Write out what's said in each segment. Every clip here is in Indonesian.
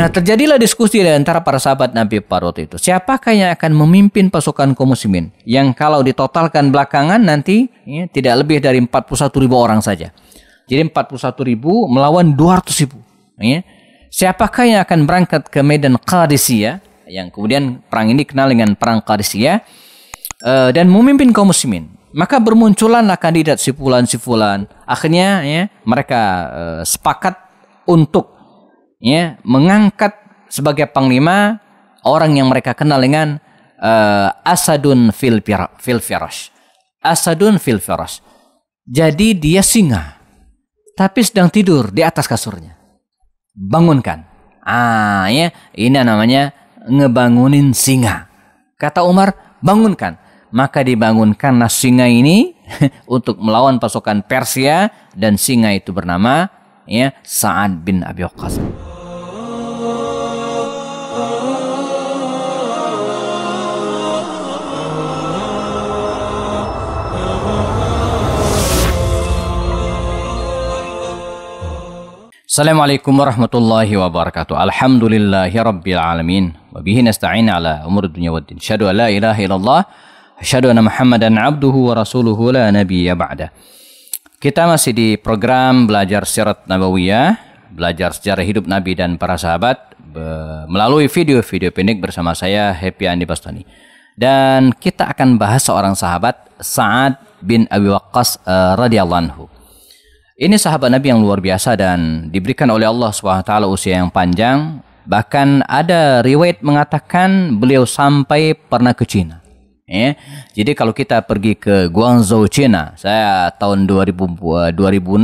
Nah, terjadilah diskusi di antara para sahabat Nabi pada waktu itu. Siapakah yang akan memimpin pasukan kaum muslimin? Yang kalau ditotalkan belakangan nanti ya, tidak lebih dari 41.000 orang saja. Jadi 41.000 melawan 200.000. Ya. Siapakah yang akan berangkat ke medan Qadisiyah? Yang kemudian perang ini kenal dengan perang Qadisiyah. Dan memimpin kaum muslimin. Maka bermunculanlah kandidat sifulan. Akhirnya ya, mereka sepakat untuk ya, mengangkat sebagai panglima orang yang mereka kenal dengan Asadun fil Firash. Asadun fil Firash. Jadi dia singa, tapi sedang tidur di atas kasurnya. Bangunkan. Ya, ini namanya ngebangunin singa. Kata Umar, bangunkan. Maka dibangunkanlah singa ini untuk melawan pasukan Persia, dan singa itu bernama ya Sa'ad bin Abi Waqqas. Assalamualaikum warahmatullahi wabarakatuh. Alhamdulillahi rabbil alamin. Wa bihi nasta'in ala umur dunya waddin. Asyhadu an la ilaha illallah, asyhadu anna Muhammadan abduhu wa rasuluhu la nabiyya ba'da. Kita masih di program belajar sirat nabawiyah, belajar sejarah hidup Nabi dan para sahabat melalui video-video pendek bersama saya Happy Andi Bastani. Dan kita akan bahas seorang sahabat, Sa'ad bin Abi Waqqas radhiyallahu anhu. Ini sahabat Nabi yang luar biasa dan diberikan oleh Allah SWT usia yang panjang. Bahkan ada riwayat mengatakan beliau sampai pernah ke Cina. Ya. Jadi kalau kita pergi ke Guangzhou, Cina, saya tahun 2006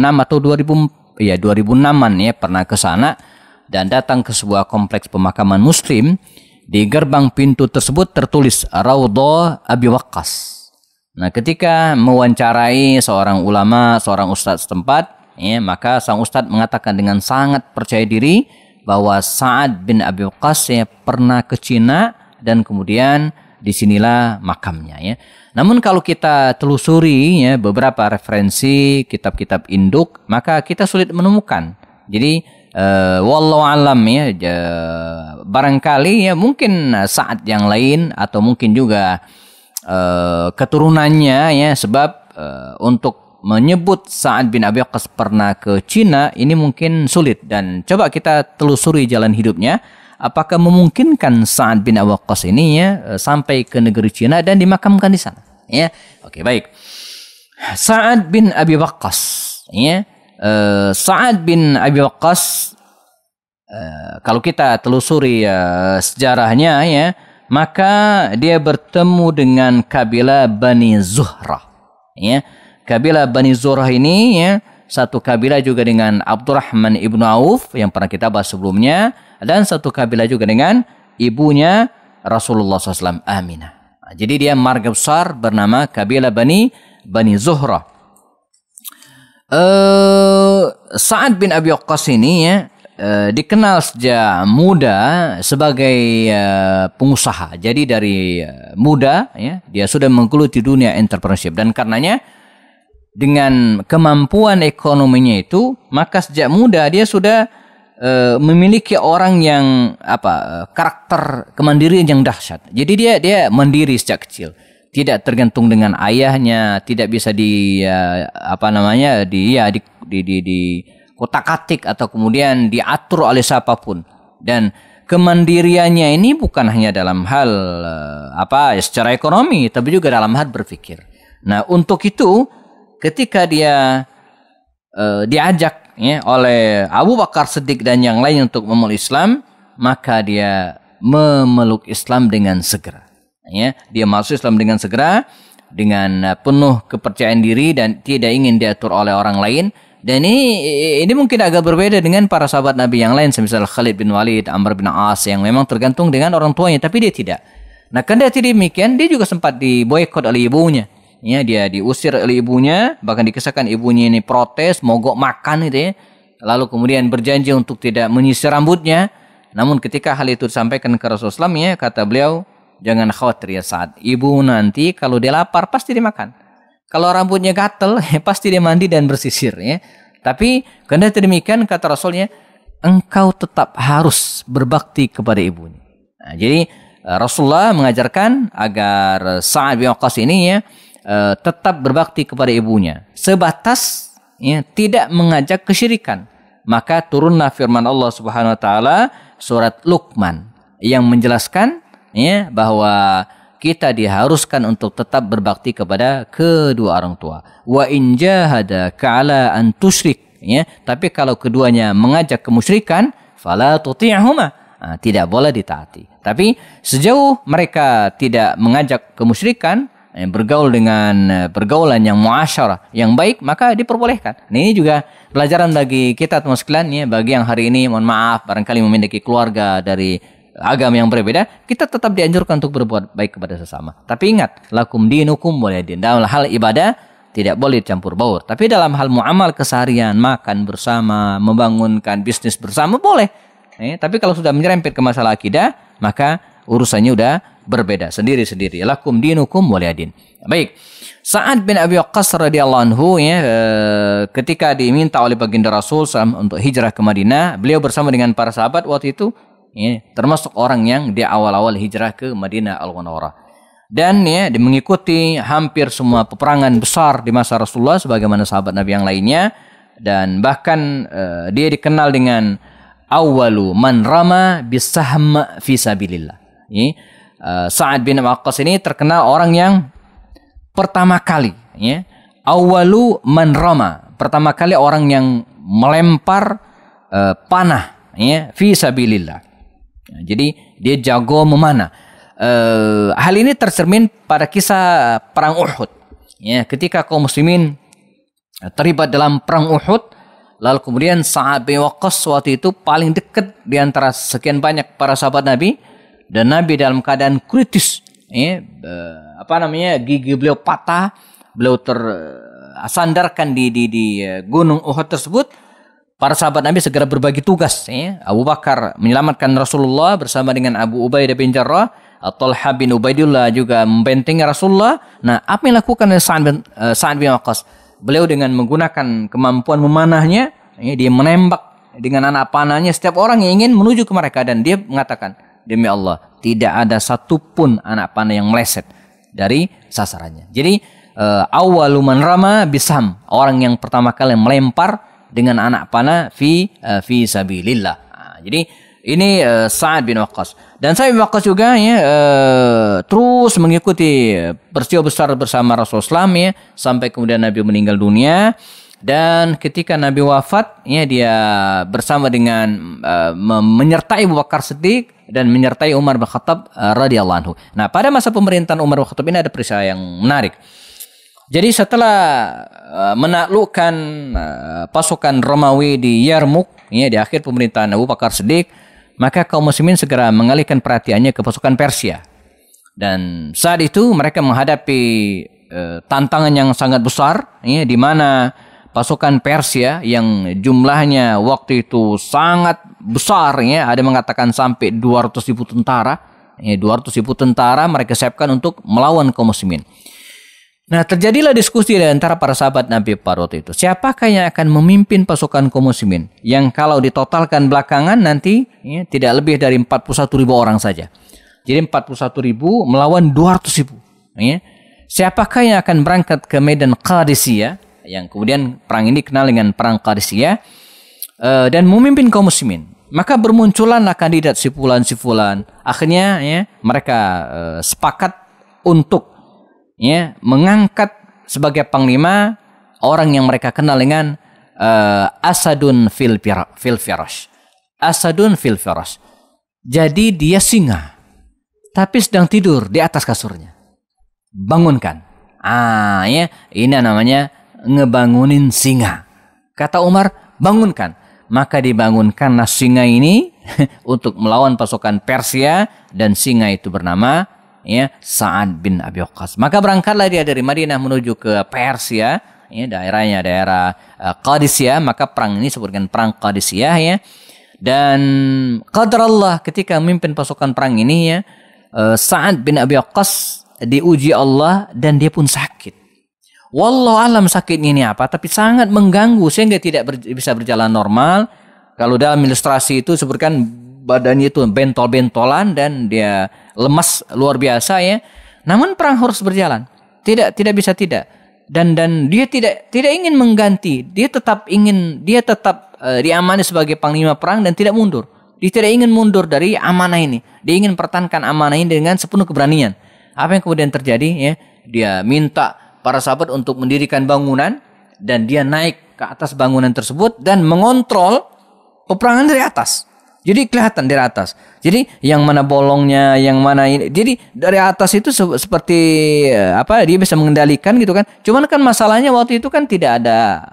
atau 2006-an ya pernah ke sana dan datang ke sebuah kompleks pemakaman Muslim. Di gerbang pintu tersebut tertulis Raudhah Abi Waqqas. Nah, ketika mewawancarai seorang ulama, seorang ustadz setempat, ya, maka sang ustadz mengatakan dengan sangat percaya diri bahwa Sa'ad bin Abi Waqqas ya, pernah ke Cina dan kemudian disinilah makamnya. Ya. Namun kalau kita telusuri ya, beberapa referensi kitab-kitab induk, maka kita sulit menemukan. Jadi wallahu alam ya, barangkali ya mungkin Sa'ad yang lain atau mungkin juga keturunannya ya, sebab untuk menyebut Sa'ad bin Abi Waqqas pernah ke Cina ini mungkin sulit, dan coba kita telusuri jalan hidupnya apakah memungkinkan Sa'ad bin Abi Waqqas ini ya sampai ke negeri Cina dan dimakamkan di sana ya. Oke, baik. Sa'ad bin Abi Waqqas ya, Sa'ad bin Abi Waqqas kalau kita telusuri sejarahnya ya, maka dia bertemu dengan kabilah Bani Zuhrah. Ya, kabilah Bani Zuhrah ini ya, satu kabilah juga dengan Abdurrahman ibnu Auf yang pernah kita bahas sebelumnya, dan satu kabilah juga dengan ibunya Rasulullah SAW, Aminah. Nah, jadi dia marga besar bernama kabilah Bani Zuhrah. Sa'ad bin Abi Waqqas ini ya, dikenal sejak muda sebagai pengusaha. Jadi dari muda ya, dia sudah menggeluti dunia entrepreneurship, dan karenanya dengan kemampuan ekonominya itu, maka sejak muda dia sudah memiliki orang yang karakter kemandirian yang dahsyat. Jadi dia mandiri sejak kecil, tidak tergantung dengan ayahnya, tidak bisa di kotak-katik atau kemudian diatur oleh siapapun. Dan kemandiriannya ini bukan hanya dalam hal secara ekonomi, tapi juga dalam hal berpikir. Nah, untuk itu ketika dia diajak ya, oleh Abu Bakar Siddiq dan yang lain untuk memeluk Islam, maka dia memeluk Islam dengan segera. Ya, dia masuk Islam dengan segera, dengan penuh kepercayaan diri dan tidak ingin diatur oleh orang lain. Dan ini mungkin agak berbeda dengan para sahabat Nabi yang lain, semisal Khalid bin Walid, Amr bin As, yang memang tergantung dengan orang tuanya, tapi dia tidak. Nah, kendati demikian, dia juga sempat diboikot oleh ibunya. Ya, dia diusir oleh ibunya, bahkan dikisahkan ibunya ini protes, mogok makan gitu ya. Lalu kemudian berjanji untuk tidak menyisir rambutnya. Namun ketika hal itu disampaikan ke Rasulullah SAW, ya, kata beliau, jangan khawatir ya Sa'ad, ibu nanti kalau dia lapar pasti dimakan. Kalau rambutnya gatel, pasti dia mandi dan bersisir ya. Tapi kendati demikian, kata Rasulnya, engkau tetap harus berbakti kepada ibunya. Nah, jadi Rasulullah mengajarkan agar Sa'ad bin Waqqas ini ya tetap berbakti kepada ibunya sebatas ya tidak mengajak kesyirikan. Maka turunlah firman Allah Subhanahu wa taala surat Luqman yang menjelaskan ya bahwa kita diharuskan untuk tetap berbakti kepada kedua orang tua. Wa in jahadaka ala an tusyrik ya, tapi kalau keduanya mengajak kemusyrikan fala tuti'huma, tidak boleh ditaati. Tapi sejauh mereka tidak mengajak kemusyrikan, bergaul dengan pergaulan yang muasyarah, yang baik, maka diperbolehkan. Nah, ini juga pelajaran bagi kita teman sekalian ya, bagi yang hari ini mohon maaf barangkali memiliki keluarga dari agama yang berbeda, kita tetap dianjurkan untuk berbuat baik kepada sesama. Tapi ingat, lakum dinukum waliyadin. Dalam hal ibadah tidak boleh campur baur. Tapi dalam hal muamal keseharian, makan bersama, membangunkan bisnis bersama boleh. Tapi kalau sudah menyerempet ke masalah akidah, maka urusannya udah berbeda sendiri-sendiri. Lakum dinukum waliyadin. Baik. Sa'ad bin Abi Waqqas radhiyallahu anhu ya, ketika diminta oleh baginda Rasul untuk hijrah ke Madinah, beliau bersama dengan para sahabat waktu itu ya, termasuk orang yang di awal-awal hijrah ke Madinah Al-Munawwarah. Dan ya, dia mengikuti hampir semua peperangan besar di masa Rasulullah sebagaimana sahabat Nabi yang lainnya, dan bahkan dia dikenal dengan awwalu man rama bisahm fi sabilillah. Sa'ad bin Waqqas ini terkenal orang yang pertama kali ya, awwalu man rama, pertama kali orang yang melempar panah ya, fi sabilillah. Jadi dia jago memanah. Hal ini tercermin pada kisah perang Uhud. Ya, ketika kaum muslimin terlibat dalam perang Uhud, lalu kemudian Sa'ad bin Waqqas waktu itu paling dekat di antara sekian banyak para sahabat Nabi, dan Nabi dalam keadaan kritis. Ya, gigi beliau patah, beliau tersandarkan di gunung Uhud tersebut. Para sahabat Nabi segera berbagi tugas. Ya. Abu Bakar menyelamatkan Rasulullah bersama dengan Abu Ubaidah bin Jarrah. Talha bin Ubaidillah juga membentengi Rasulullah. Nah, apa yang dilakukan oleh Sa'ad bin Waqqas? Beliau dengan menggunakan kemampuan memanahnya, ya, dia menembak dengan anak panahnya setiap orang yang ingin menuju ke mereka, dan dia mengatakan, demi Allah, tidak ada satupun anak panah yang meleset dari sasarannya. Jadi awwalu man rama bisam, orang yang pertama kali melempar dengan anak panah fi sabilillah. Jadi ini Sa'ad bin Waqqas. Dan Sa'ad bin Waqqas juga ya, terus mengikuti peristiwa besar bersama Rasulullah ya, sampai kemudian Nabi meninggal dunia. Dan ketika Nabi wafat ya, dia bersama dengan menyertai Abu Bakar Siddiq dan menyertai Umar bin Khattab radhiyallahu anhu. Nah, pada masa pemerintahan Umar bin Khattab ini ada peristiwa yang menarik. Jadi setelah menaklukkan pasukan Romawi di Yarmuk ya, di akhir pemerintahan Abu Bakar Siddiq, maka kaum muslimin segera mengalihkan perhatiannya ke pasukan Persia. Dan saat itu mereka menghadapi tantangan yang sangat besar ya, di mana pasukan Persia yang jumlahnya waktu itu sangat besar ya, ada mengatakan sampai 200.000 tentara ya, 200.000 tentara mereka siapkan untuk melawan kaum muslimin. Nah, terjadilah diskusi di antara para sahabat Nabi pada waktu itu. Siapakah yang akan memimpin pasukan kaum muslimin? Yang kalau ditotalkan belakangan nanti ya, tidak lebih dari 41.000 orang saja. Jadi 41.000 melawan 200.000. Ya. Siapakah yang akan berangkat ke medan Qadisiyah? Yang kemudian perang ini dikenal dengan perang Qadisiyah. Dan memimpin kaum muslimin. Maka bermunculanlah kandidat sifulan. Akhirnya ya, mereka sepakat untuk ya, mengangkat sebagai panglima orang yang mereka kenal dengan Asadun fil Firash. Asadun fil Firash. Jadi dia singa, tapi sedang tidur di atas kasurnya. Bangunkan. Ya, ini namanya ngebangunin singa. Kata Umar, bangunkan. Maka dibangunkanlah singa ini untuk melawan pasukan Persia, dan singa itu bernama ya, Sa'ad bin Abi Waqqas. Maka berangkatlah dia dari Madinah menuju ke Persia, ya, daerahnya daerah Qadisiyah. Maka perang ini disebut dengan perang Qadisiyah ya. Dan qadarullah ketika memimpin pasukan perang ini ya, Sa'ad bin Abi Waqqas diuji Allah dan dia pun sakit. Wallahu alam sakitnya ini apa, tapi sangat mengganggu sehingga tidak bisa berjalan normal. Kalau dalam ilustrasi itu sebutkan badannya itu bentol-bentolan dan dia lemas luar biasa ya. Namun perang harus berjalan. Tidak bisa tidak. Dan dia tidak ingin mengganti. Dia tetap diamani sebagai panglima perang dan tidak mundur. Dia tidak ingin mundur dari amanah ini. Dia ingin pertahankan amanah ini dengan sepenuh keberanian. Apa yang kemudian terjadi ya? Dia minta para sahabat untuk mendirikan bangunan dan dia naik ke atas bangunan tersebut dan mengontrol peperangan dari atas. Jadi kelihatan dari atas. Jadi yang mana bolongnya, yang mana ini. Jadi dari atas itu seperti dia bisa mengendalikan gitu kan. Cuman kan masalahnya waktu itu kan tidak ada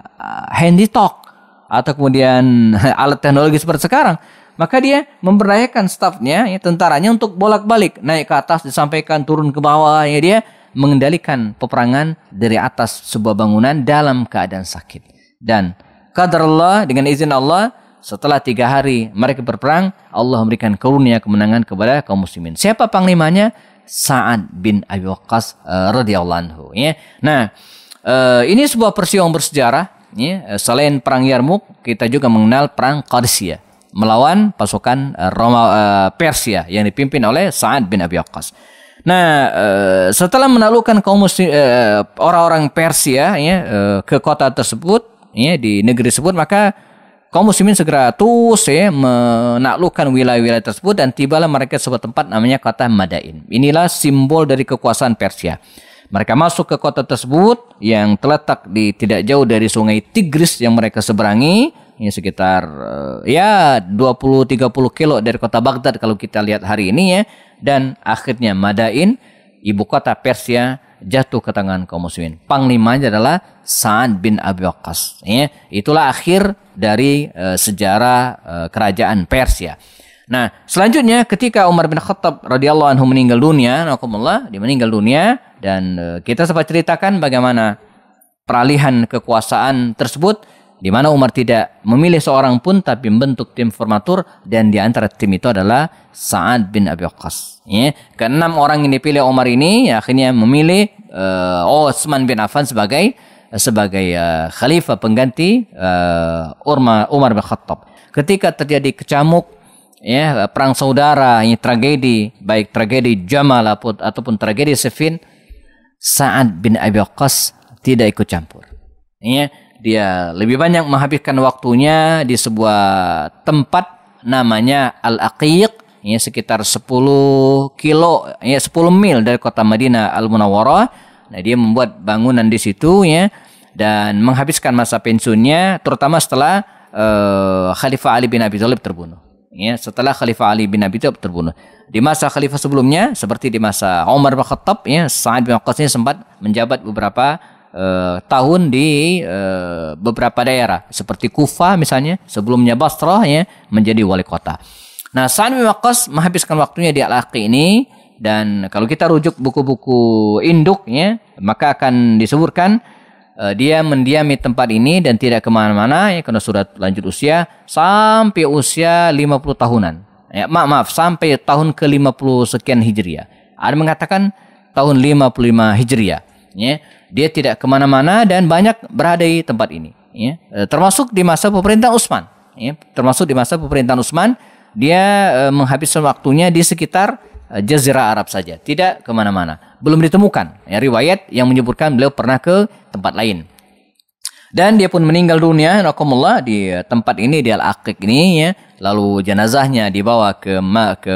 handy talk atau kemudian alat teknologi seperti sekarang. Maka dia memberdayakan stafnya, ya, tentaranya untuk bolak-balik naik ke atas, disampaikan turun ke bawah. Ya, dia mengendalikan peperangan dari atas sebuah bangunan dalam keadaan sakit. Dan qadarullah, dengan izin Allah, setelah 3 hari mereka berperang, Allah memberikan karunia kemenangan kepada kaum muslimin. Siapa panglimanya? Sa'ad bin Abi Waqqas radhiyallahu anhu. Ya. Nah, ini sebuah peristiwa bersejarah. Ya. Selain perang Yarmuk, kita juga mengenal perang Qadisiyah melawan pasukan Persia yang dipimpin oleh Sa'ad bin Abi Waqqas. Nah, setelah menaklukkan kaum muslim, orang-orang Persia ya, ke kota tersebut, ya, di negeri tersebut, maka kaum muslimin segera menaklukkan wilayah-wilayah tersebut dan tibalah mereka sebuah tempat namanya kota Madain. Inilah simbol dari kekuasaan Persia. Mereka masuk ke kota tersebut yang terletak di tidak jauh dari sungai Tigris yang mereka seberangi, ya, sekitar 20-30 kilo dari kota Baghdad kalau kita lihat hari ini ya. Dan akhirnya Madain, ibu kota Persia, jatuh ke tangan kaum muslimin. Panglimanya adalah Sa'ad bin Abi Waqqas. Ya, itulah akhir dari sejarah kerajaan Persia. Nah, selanjutnya ketika Umar bin Khattab radhiyallahu anhu meninggal dunia, dia meninggal dunia, dan kita sempat ceritakan bagaimana peralihan kekuasaan tersebut, di mana Umar tidak memilih seorang pun tapi membentuk tim formatur, dan di antara tim itu adalah Sa'ad bin Abi Waqqas. Ya, keenam orang yang dipilih Umar ini ya, akhirnya memilih Utsman bin Affan sebagai khalifah pengganti Umar bin Khattab. Ketika terjadi kecamuk, ya, perang saudara, ini tragedi, baik tragedi Jamal ataupun tragedi Siffin, Sa'ad bin Abi Waqqas tidak ikut campur. Ya, dia lebih banyak menghabiskan waktunya di sebuah tempat namanya Al-Aqiq, ya, sekitar 10 kilo, ya, 10 mil dari kota Madinah Al-Munawwarah. Nah, dia membuat bangunan di situ, ya, dan menghabiskan masa pensiunnya, terutama setelah Khalifah Ali bin Abi Thalib terbunuh. Ya, setelah Khalifah Ali bin Abi Thalib terbunuh. Di masa khalifah sebelumnya, seperti di masa Umar bin Khattab, ya, Sa'ad bin Waqqas ini sempat menjabat beberapa tahun di beberapa daerah, seperti Kufah misalnya, sebelumnya Basrah, ya, menjadi wali kota. Nah, Sa'ad bin Waqqas menghabiskan waktunya di Al-Aqi ini, dan kalau kita rujuk buku-buku induk, ya, maka akan disebutkan dia mendiami tempat ini dan tidak kemana-mana, ya, karena sudah lanjut usia sampai usia 50 tahunan. Ya, maaf, sampai tahun ke-50 sekian Hijriah. Ada mengatakan tahun 55 Hijriah. Ya, dia tidak kemana-mana dan banyak berada di tempat ini. Ya, termasuk di masa pemerintahan Utsman. Ya, termasuk di masa pemerintahan Utsman, dia menghabiskan waktunya di sekitar Jazirah Arab saja, tidak kemana-mana. Belum ditemukan ya, riwayat yang menyebutkan beliau pernah ke tempat lain. Dan dia pun meninggal dunia, rahimallahu, di tempat ini, di Al-Aqiq ini, ya. Lalu jenazahnya dibawa ke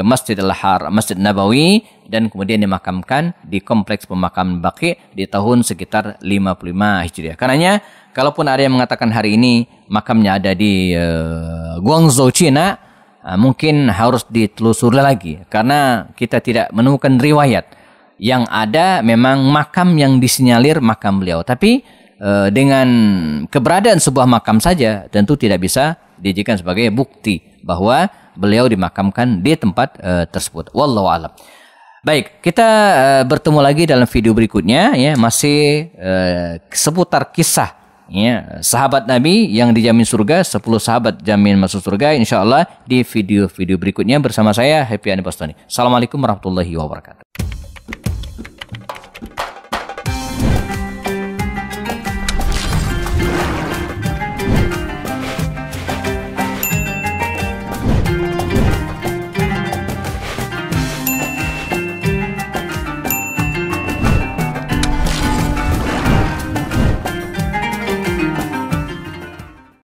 Masjidil Haram, Masjid Nabawi, dan kemudian dimakamkan di kompleks pemakaman Baqi di tahun sekitar 55 Hijriah. Karenanya, kalaupun ada yang mengatakan hari ini makamnya ada di Guangzhou, Cina, mungkin harus ditelusuri lagi, karena kita tidak menemukan riwayat. Yang ada memang makam yang disinyalir makam beliau, tapi dengan keberadaan sebuah makam saja tentu tidak bisa dijadikan sebagai bukti bahwa beliau dimakamkan di tempat tersebut. Wallahu a'lam. Baik, kita bertemu lagi dalam video berikutnya, ya, masih seputar kisah, ya, sahabat Nabi yang dijamin surga, 10 sahabat jamin masuk surga, insyaallah di video-video berikutnya bersama saya Happy Andi Bastoni. Assalamualaikum warahmatullahi wabarakatuh.